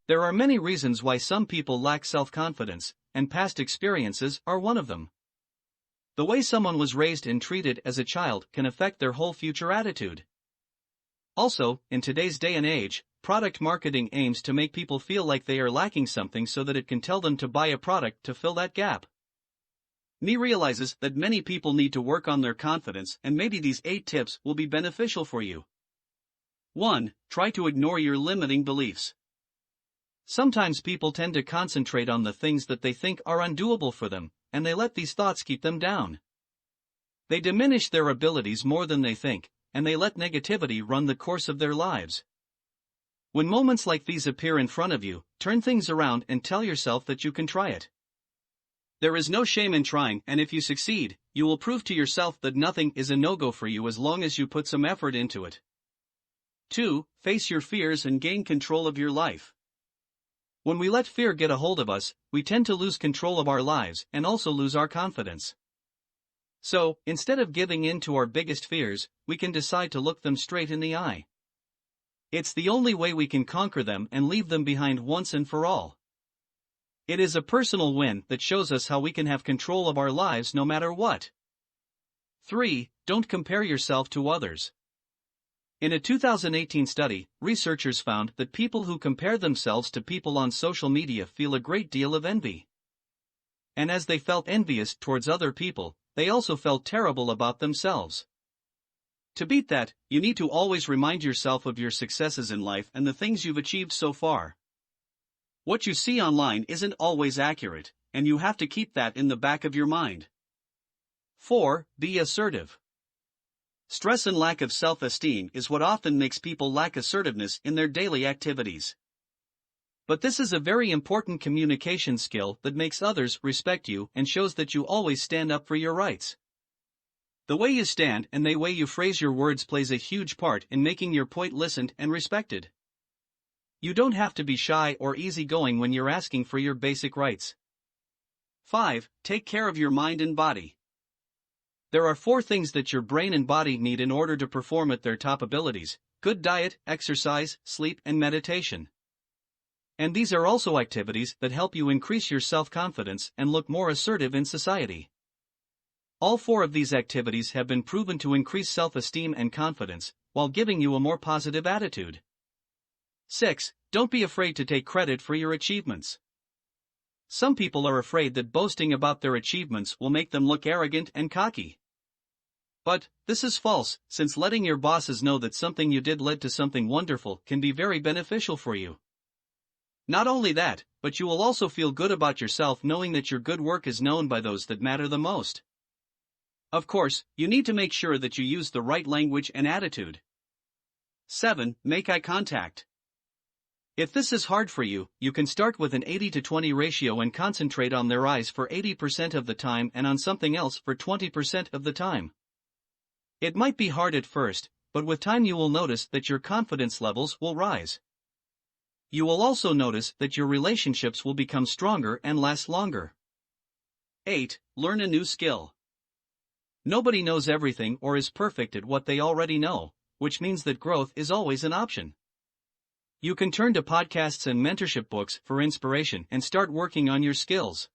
There are many reasons why some people lack self-confidence, and past experiences are one of them. The way someone was raised and treated as a child can affect their whole future attitude. Also, in today's day and age, product marketing aims to make people feel like they are lacking something so that it can tell them to buy a product to fill that gap. Me realizes that many people need to work on their confidence, and maybe these 8 tips will be beneficial for you. 1. Try to ignore your limiting beliefs. Sometimes people tend to concentrate on the things that they think are undoable for them, and they let these thoughts keep them down. They diminish their abilities more than they think, and they let negativity run the course of their lives. When moments like these appear in front of you, turn things around and tell yourself that you can try it. There is no shame in trying, and if you succeed, you will prove to yourself that nothing is a no-go for you as long as you put some effort into it. 2. Face your fears and gain control of your life. When we let fear get a hold of us, we tend to lose control of our lives and also lose our confidence. So, instead of giving in to our biggest fears, we can decide to look them straight in the eye. It's the only way we can conquer them and leave them behind once and for all. It is a personal win that shows us how we can have control of our lives no matter what. 3. Don't compare yourself to others. In a 2018 study, researchers found that people who compare themselves to people on social media feel a great deal of envy. And as they felt envious towards other people, they also felt terrible about themselves. To beat that, you need to always remind yourself of your successes in life and the things you've achieved so far. What you see online isn't always accurate, and you have to keep that in the back of your mind. 4. Be assertive. Stress and lack of self-esteem is what often makes people lack assertiveness in their daily activities. But this is a very important communication skill that makes others respect you and shows that you always stand up for your rights. The way you stand and the way you phrase your words plays a huge part in making your point listened and respected. You don't have to be shy or easygoing when you're asking for your basic rights. 5. Take care of your mind and body. There are 4 things that your brain and body need in order to perform at their top abilities: good diet, exercise, sleep, and meditation. And these are also activities that help you increase your self-confidence and look more assertive in society. All 4 of these activities have been proven to increase self-esteem and confidence, while giving you a more positive attitude. 6. Don't be afraid to take credit for your achievements. Some people are afraid that boasting about their achievements will make them look arrogant and cocky. But this is false, since letting your bosses know that something you did led to something wonderful can be very beneficial for you. Not only that, but you will also feel good about yourself knowing that your good work is known by those that matter the most. Of course, you need to make sure that you use the right language and attitude. 7. Make eye contact. If this is hard for you, you can start with an 80-20 ratio and concentrate on their eyes for 80% of the time and on something else for 20% of the time. It might be hard at first, but with time you will notice that your confidence levels will rise. You will also notice that your relationships will become stronger and last longer. 8. Learn a new skill. Nobody knows everything or is perfect at what they already know, which means that growth is always an option. You can turn to podcasts and mentorship books for inspiration and start working on your skills.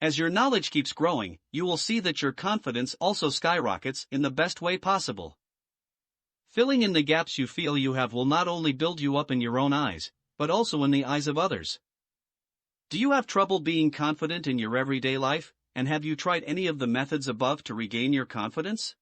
As your knowledge keeps growing, you will see that your confidence also skyrockets in the best way possible. Filling in the gaps you feel you have will not only build you up in your own eyes, but also in the eyes of others. Do you have trouble being confident in your everyday life, and have you tried any of the methods above to regain your confidence?